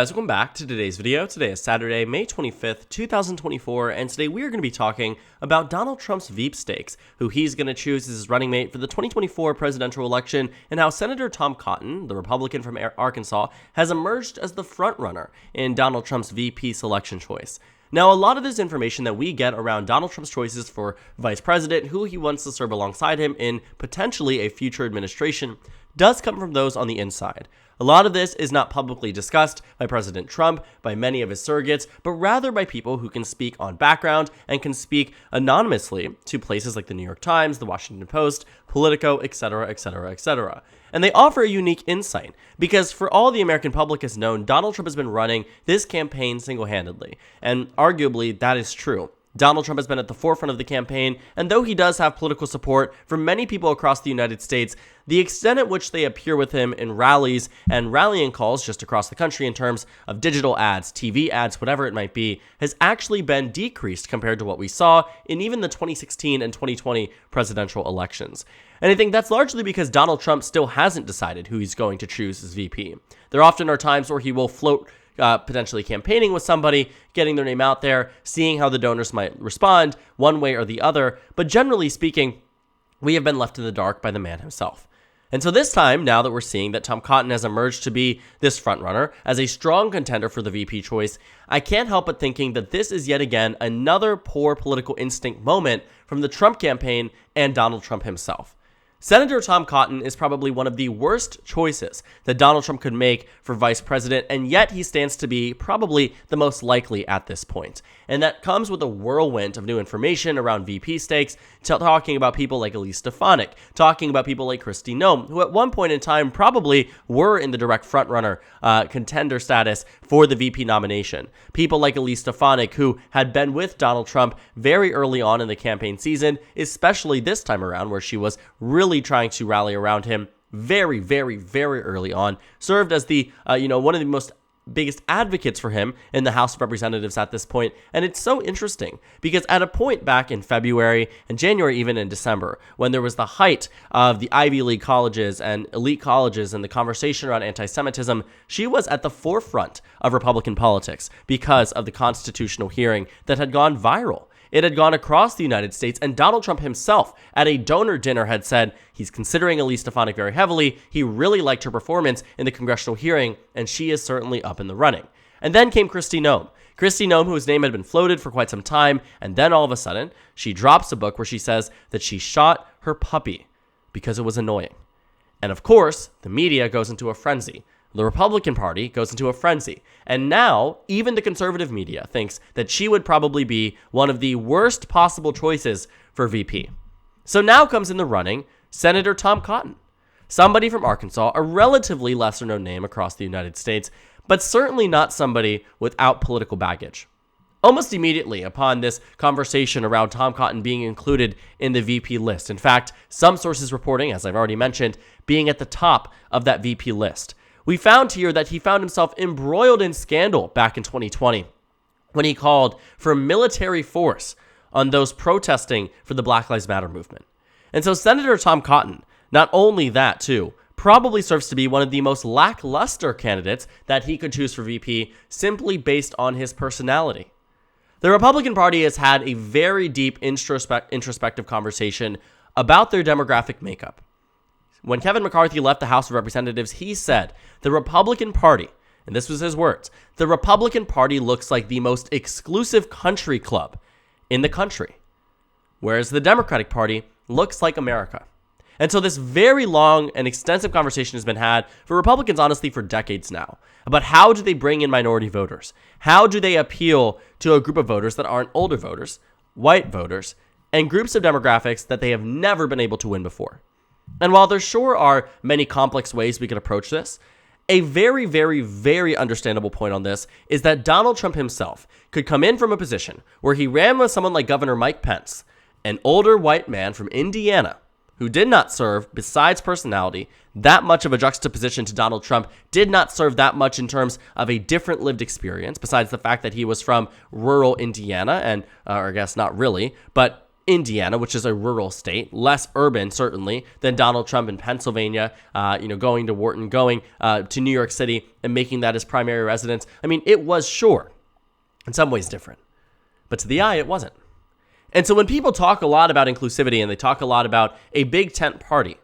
Guys, welcome back to today's video. Today is Saturday, May 25th, 2024, and today we are going to be talking about Donald Trump's Veep stakes, who he's going to choose as his running mate for the 2024 presidential election, and how Senator Tom Cotton, the Republican from Arkansas, has emerged as the frontrunner in Donald Trump's VP selection choice. Now, a lot of this information that we get around Donald Trump's choices for vice president, who he wants to serve alongside him in potentially a future administration, does come from those on the inside. A lot of this is not publicly discussed by President Trump, by many of his surrogates, but rather by people who can speak on background and can speak anonymously to places like the New York Times, the Washington Post, Politico, etc., etc., etc. And they offer a unique insight, because for all the American public has known, Donald Trump has been running this campaign single-handedly, and arguably that is true. Donald Trump has been at the forefront of the campaign, and though he does have political support from many people across the United States, the extent at which they appear with him in rallies and rallying calls just across the country in terms of digital ads, TV ads, whatever it might be, has actually been decreased compared to what we saw in even the 2016 and 2020 presidential elections. And I think that's largely because Donald Trump still hasn't decided who he's going to choose as VP. There often are times where he will float potentially campaigning with somebody, getting their name out there, seeing how the donors might respond one way or the other. But generally speaking, we have been left in the dark by the man himself. And so this time, now that we're seeing that Tom Cotton has emerged to be this frontrunner as a strong contender for the VP choice, I can't help but thinking that this is yet again another poor political instinct moment from the Trump campaign and Donald Trump himself. Senator Tom Cotton is probably one of the worst choices that Donald Trump could make for vice president, and yet he stands to be probably the most likely at this point. And that comes with a whirlwind of new information around VP stakes, talking about people like Elise Stefanik, talking about people like Kristi Noem, who at one point in time probably were in the direct frontrunner contender status for the VP nomination. People like Elise Stefanik, who had been with Donald Trump very early on in the campaign season, especially this time around where she was really trying to rally around him very, very, very early on, served as the, one of the most biggest advocates for him in the House of Representatives at this point. And it's so interesting because at a point back in February and January, even in December, when there was the height of the Ivy League colleges and elite colleges and the conversation around anti-Semitism, she was at the forefront of Republican politics because of the constitutional hearing that had gone viral. It had gone across the United States, and Donald Trump himself at a donor dinner had said he's considering Elise Stefanik very heavily. He really liked her performance in the congressional hearing, and she is certainly up in the running. And then came Kristi Noem. Kristi Noem, whose name had been floated for quite some time, and then all of a sudden, she drops a book where she says that she shot her puppy because it was annoying. And of course, the media goes into a frenzy. The Republican Party goes into a frenzy. And now, even the conservative media thinks that she would probably be one of the worst possible choices for VP. So now comes in the running Senator Tom Cotton, somebody from Arkansas, a relatively lesser-known name across the United States, but certainly not somebody without political baggage. Almost immediately upon this conversation around Tom Cotton being included in the VP list, in fact, some sources reporting, as I've already mentioned, being at the top of that VP list, we found here that he found himself embroiled in scandal back in 2020 when he called for military force on those protesting for the Black Lives Matter movement. And so Senator Tom Cotton, not only that too, probably serves to be one of the most lackluster candidates that he could choose for VP simply based on his personality. The Republican Party has had a very deep introspective conversation about their demographic makeup. When Kevin McCarthy left the House of Representatives, he said, the Republican Party, and this was his words, the Republican Party looks like the most exclusive country club in the country, whereas the Democratic Party looks like America. And so this very long and extensive conversation has been had for Republicans, honestly, for decades now, about how do they bring in minority voters? How do they appeal to a group of voters that aren't older voters, white voters, and groups of demographics that they have never been able to win before? And while there sure are many complex ways we could approach this, a very, very, very understandable point on this is that Donald Trump himself could come in from a position where he ran with someone like Governor Mike Pence, an older white man from Indiana, who did not serve, besides personality, that much of a juxtaposition to Donald Trump, did not serve that much in terms of a different lived experience, besides the fact that he was from rural Indiana, and, or I guess not really, but Indiana, which is a rural state, less urban, certainly, than Donald Trump in Pennsylvania, going to Wharton, going to New York City and making that his primary residence. I mean, it was, sure, in some ways different. But to the eye, it wasn't. And so when people talk a lot about inclusivity and they talk a lot about a big tent party,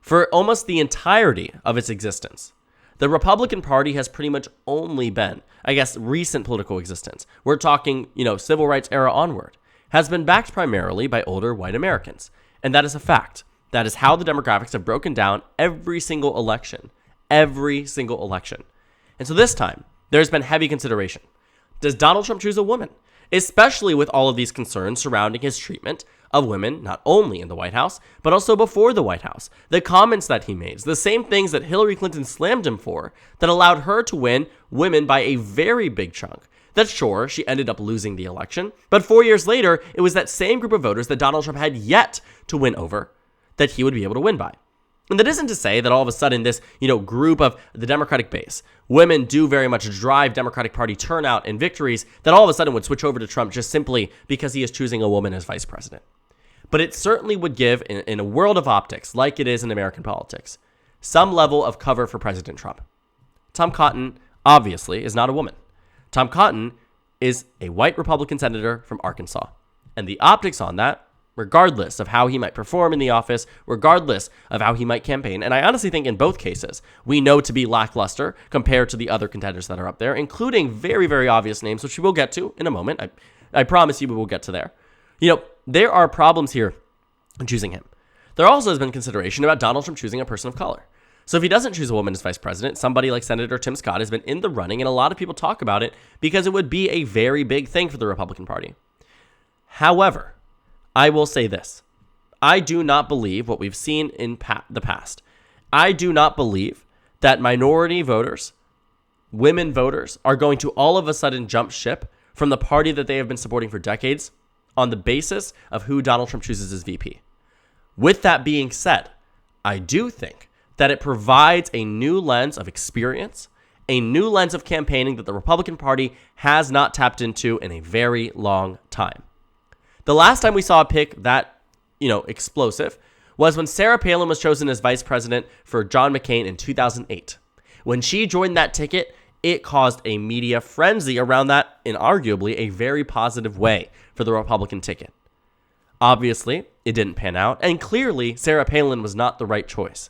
for almost the entirety of its existence, the Republican Party has pretty much only been, I guess, recent political existence. We're talking, civil rights era onward, has been backed primarily by older white Americans. And that is a fact. That is how the demographics have broken down every single election. Every single election. And so this time, there's been heavy consideration. Does Donald Trump choose a woman? Especially with all of these concerns surrounding his treatment of women, not only in the White House, but also before the White House. The comments that he made, the same things that Hillary Clinton slammed him for, that allowed her to win women by a very big chunk. That sure, she ended up losing the election, but 4 years later, it was that same group of voters that Donald Trump had yet to win over that he would be able to win by. And that isn't to say that all of a sudden this, group of the Democratic base, women do very much drive Democratic Party turnout and victories, that all of a sudden would switch over to Trump just simply because he is choosing a woman as vice president. But it certainly would give, in a world of optics, like it is in American politics, some level of cover for President Trump. Tom Cotton, obviously, is not a woman. Tom Cotton is a white Republican senator from Arkansas. And the optics on that, regardless of how he might perform in the office, regardless of how he might campaign, and I honestly think in both cases, we know to be lackluster compared to the other contenders that are up there, including very, very obvious names, which we will get to in a moment. I promise you we will get to there. There are problems here in choosing him. There also has been consideration about Donald Trump choosing a person of color. So if he doesn't choose a woman as vice president, somebody like Senator Tim Scott has been in the running, and a lot of people talk about it because it would be a very big thing for the Republican Party. However, I will say this. I do not believe what we've seen in the past. I do not believe that minority voters, women voters, are going to all of a sudden jump ship from the party that they have been supporting for decades on the basis of who Donald Trump chooses as VP. With that being said, I do think that it provides a new lens of experience, a new lens of campaigning that the Republican Party has not tapped into in a very long time. The last time we saw a pick that, explosive was when Sarah Palin was chosen as vice president for John McCain in 2008. When she joined that ticket, it caused a media frenzy around that in arguably a very positive way for the Republican ticket. Obviously, it didn't pan out, and clearly Sarah Palin was not the right choice.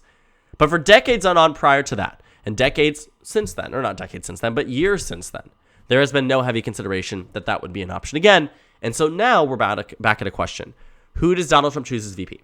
But for decades on prior to that, and decades since then, or not decades since then, but years since then, there has been no heavy consideration that that would be an option again. And so now we're back at a question. Who does Donald Trump choose as VP?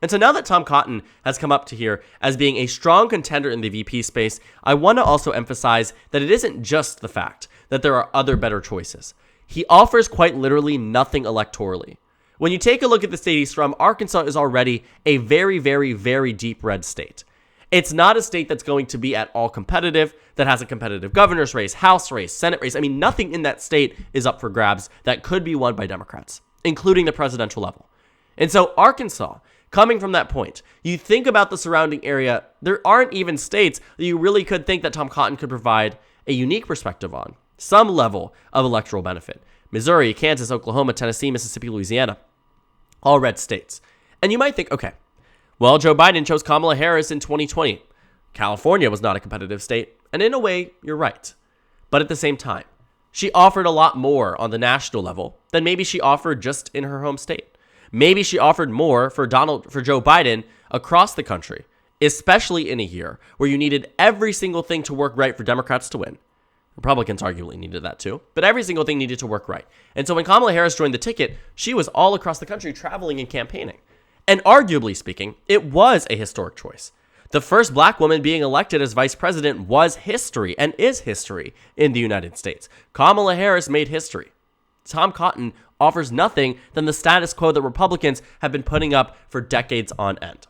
And so now that Tom Cotton has come up to here as being a strong contender in the VP space, I want to also emphasize that it isn't just the fact that there are other better choices. He offers quite literally nothing electorally. When you take a look at the state he's from, Arkansas is already a very, very, very deep red state. It's not a state that's going to be at all competitive, that has a competitive governor's race, House race, Senate race. I mean, nothing in that state is up for grabs that could be won by Democrats, including the presidential level. And so Arkansas, coming from that point, you think about the surrounding area, there aren't even states that you really could think that Tom Cotton could provide a unique perspective on, some level of electoral benefit. Missouri, Kansas, Oklahoma, Tennessee, Mississippi, Louisiana, all red states. And you might think, okay, well, Joe Biden chose Kamala Harris in 2020. California was not a competitive state. And in a way, you're right. But at the same time, she offered a lot more on the national level than maybe she offered just in her home state. Maybe she offered more for Joe Biden across the country, especially in a year where you needed every single thing to work right for Democrats to win. Republicans arguably needed that too, but every single thing needed to work right. And so when Kamala Harris joined the ticket, she was all across the country traveling and campaigning. And arguably speaking, it was a historic choice. The first black woman being elected as vice president was history and is history in the United States. Kamala Harris made history. Tom Cotton offers nothing than the status quo that Republicans have been putting up for decades on end.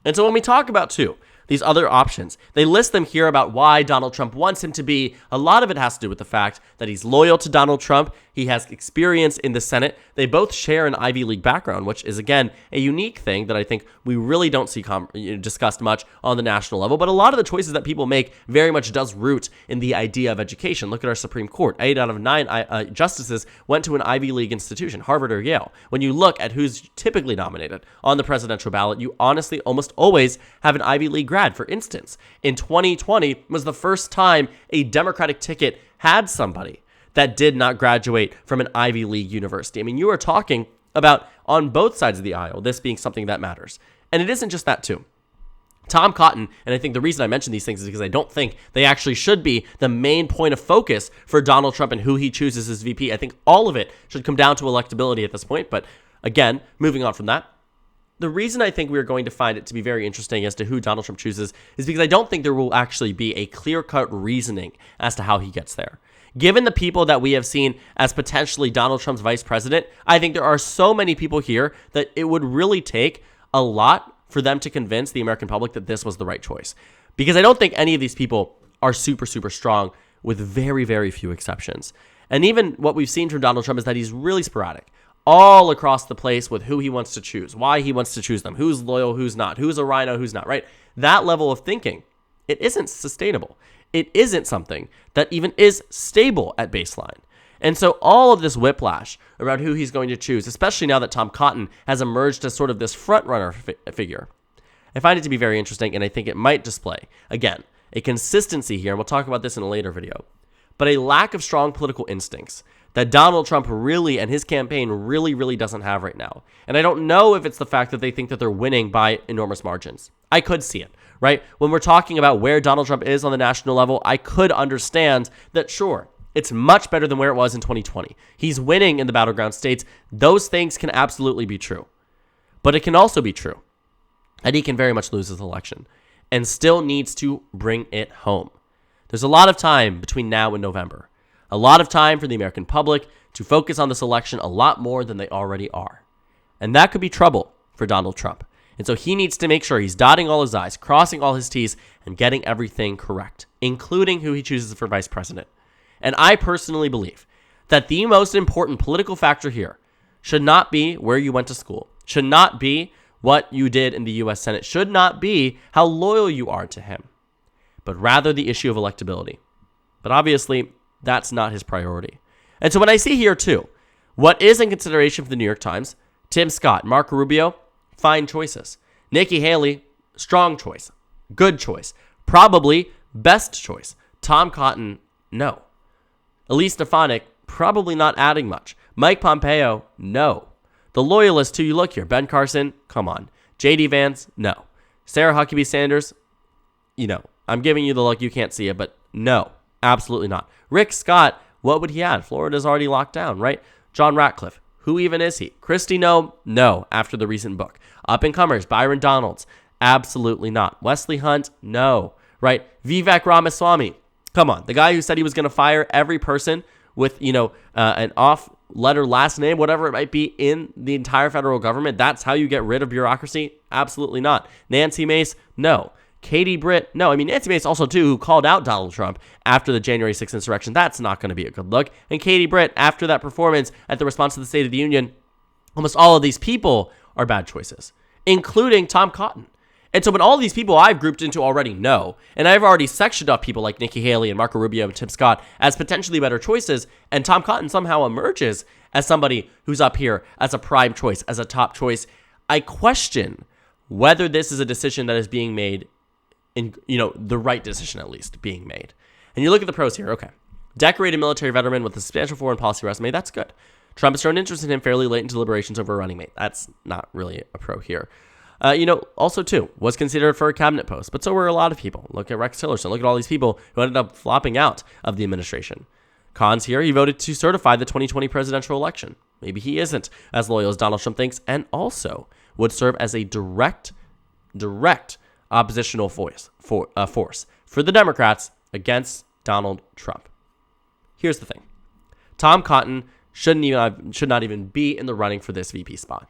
And so when we talk about, too, these other options. They list them here about why Donald Trump wants him to be. A lot of it has to do with the fact that he's loyal to Donald Trump. He has experience in the Senate. They both share an Ivy League background, which is, again, a unique thing that I think we really don't see discussed much on the national level. But a lot of the choices that people make very much does root in the idea of education. Look at our Supreme Court. 8 out of 9 justices went to an Ivy League institution, Harvard or Yale. When you look at who's typically nominated on the presidential ballot, you honestly almost always have an Ivy League grad. For instance, in 2020 was the first time a Democratic ticket had somebody that did not graduate from an Ivy League university. I mean, you are talking about on both sides of the aisle, this being something that matters. And it isn't just that too. Tom Cotton, and I think the reason I mention these things is because I don't think they actually should be the main point of focus for Donald Trump and who he chooses as VP. I think all of it should come down to electability at this point. But again, moving on from that, the reason I think we're going to find it to be very interesting as to who Donald Trump chooses is because I don't think there will actually be a clear-cut reasoning as to how he gets there. Given the people that we have seen as potentially Donald Trump's vice president, I think there are so many people here that it would really take a lot for them to convince the American public that this was the right choice. Because I don't think any of these people are super, super strong, with very, very few exceptions. And even what we've seen from Donald Trump is that he's really sporadic all across the place with who he wants to choose, why he wants to choose them, who's loyal, who's not, who's a rhino, who's not, right? That level of thinking, it isn't sustainable. It isn't something that even is stable at baseline. And so all of this whiplash around who he's going to choose, especially now that Tom Cotton has emerged as sort of this front-runner figure, I find it to be very interesting, and I think it might display, again, a consistency here, and we'll talk about this in a later video, but a lack of strong political instincts that Donald Trump really, and his campaign really, really doesn't have right now. And I don't know if it's the fact that they think that they're winning by enormous margins. I could see it, right? When we're talking about where Donald Trump is on the national level, I could understand that, sure, it's much better than where it was in 2020. He's winning in the battleground states. Those things can absolutely be true. But it can also be true that he can very much lose his election and still needs to bring it home. There's a lot of time between now and November. A lot of time for the American public to focus on this election a lot more than they already are. And that could be trouble for Donald Trump. And so he needs to make sure he's dotting all his I's, crossing all his T's, and getting everything correct, including who he chooses for vice president. And I personally believe that the most important political factor here should not be where you went to school, should not be what you did in the U.S. Senate, should not be how loyal you are to him, but rather the issue of electability. But obviously, that's not his priority. And so when I see here, too, what is in consideration for the New York Times, Tim Scott, Marco Rubio, fine choices. Nikki Haley, strong choice, good choice, probably best choice. Tom Cotton, no. Elise Stefanik, probably not adding much. Mike Pompeo, no. The loyalists, too, you look here. Ben Carson, come on. J.D. Vance, no. Sarah Huckabee Sanders, I'm giving you the look, you can't see it, but no, absolutely not. Rick Scott, what would he add? Florida's already locked down, right? John Ratcliffe, who even is he? Christie, no, after the recent book. Up-and-comers, Byron Donalds, absolutely not. Wesley Hunt, no, right? Vivek Ramaswamy, come on. The guy who said he was going to fire every person with, an off-letter last name, whatever it might be, in the entire federal government. That's how you get rid of bureaucracy? Absolutely not. Nancy Mace, no. Katie Britt, no. I mean, Nancy Mace also, too, who called out Donald Trump after the January 6th insurrection. That's not going to be a good look. And Katie Britt, after that performance at the response to the State of the Union, almost all of these people are bad choices, including Tom Cotton. And so when all of these people I've grouped into already know, and I've already sectioned up people like Nikki Haley and Marco Rubio and Tim Scott as potentially better choices, and Tom Cotton somehow emerges as somebody who's up here as a prime choice, as a top choice, I question whether this is a decision that is being made in, the right decision at least being made. And you look at the pros here. Okay. Decorated military veteran with a substantial foreign policy resume. That's good. Trump has shown interest in him fairly late in deliberations over a running mate. That's not really a pro here. Also, too, was considered for a cabinet post, but so were a lot of people. Look at Rex Tillerson. Look at all these people who ended up flopping out of the administration. Cons here, he voted to certify the 2020 presidential election. Maybe he isn't as loyal as Donald Trump thinks, and also would serve as a direct oppositional force for the Democrats against Donald Trump. Here's the thing. Tom Cotton should not even be in the running for this VP spot.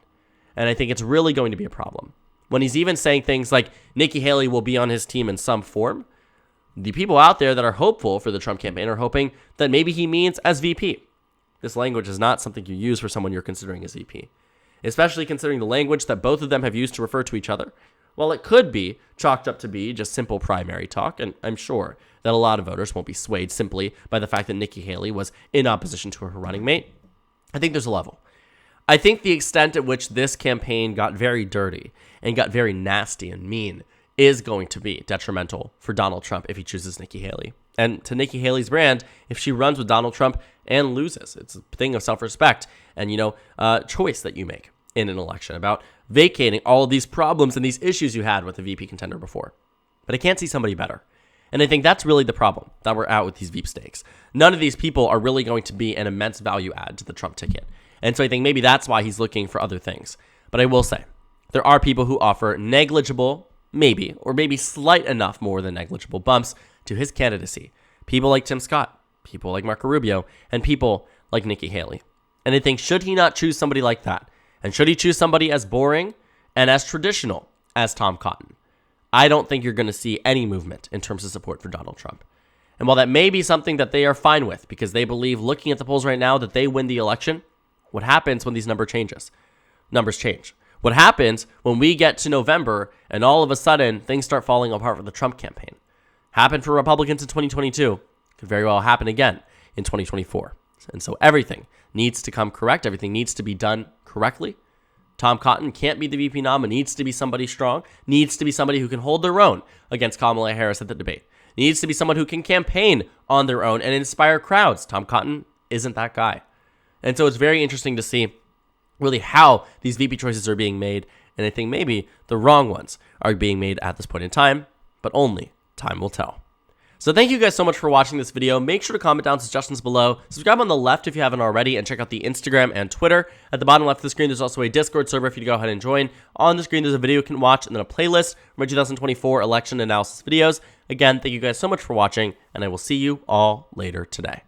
And I think it's really going to be a problem. when he's even saying things like Nikki Haley will be on his team in some form, the people out there that are hopeful for the Trump campaign are hoping that maybe he means as VP. This language is not something you use for someone you're considering as VP, especially considering the language that both of them have used to refer to each other. While it could be chalked up to be just simple primary talk, and I'm sure that a lot of voters won't be swayed simply by the fact that Nikki Haley was in opposition to her running mate, I think there's a level. I think the extent at which this campaign got very dirty and got very nasty and mean is going to be detrimental for Donald Trump if he chooses Nikki Haley. And to Nikki Haley's brand, if she runs with Donald Trump and loses, it's a thing of self-respect and, choice that you make in an election about vacating all of these problems and these issues you had with the VP contender before. But I can't see somebody better. And I think that's really the problem that we're at with these Veep stakes. None of these people are really going to be an immense value add to the Trump ticket. And so I think maybe that's why he's looking for other things. But I will say, there are people who offer negligible, or maybe slight enough more than negligible bumps to his candidacy. People like Tim Scott, people like Marco Rubio, and people like Nikki Haley. And I think should he not choose somebody like that, and should he choose somebody as boring and as traditional as Tom Cotton, I don't think you're going to see any movement in terms of support for Donald Trump. And while that may be something that they are fine with because they believe, looking at the polls right now, that they win the election, what happens when these numbers change? What happens when we get to November and all of a sudden things start falling apart for the Trump campaign? Happened for Republicans in 2022. Could very well happen again in 2024. And so everything needs to come correct. Everything needs to be done correctly. Tom Cotton can't be the VP nom. It needs to be somebody strong. Needs to be somebody who can hold their own against Kamala Harris at the debate. Needs to be someone who can campaign on their own and inspire crowds. Tom Cotton isn't that guy. And so it's very interesting to see really how these VP choices are being made. And I think maybe the wrong ones are being made at this point in time, but only time will tell. So thank you guys so much for watching this video. Make sure to comment down suggestions below. Subscribe on the left if you haven't already, and check out the Instagram and Twitter. At the bottom left of the screen, there's also a Discord server for you to go ahead and join. On the screen, there's a video you can watch and then a playlist from my 2024 election analysis videos. Again, thank you guys so much for watching, and I will see you all later today.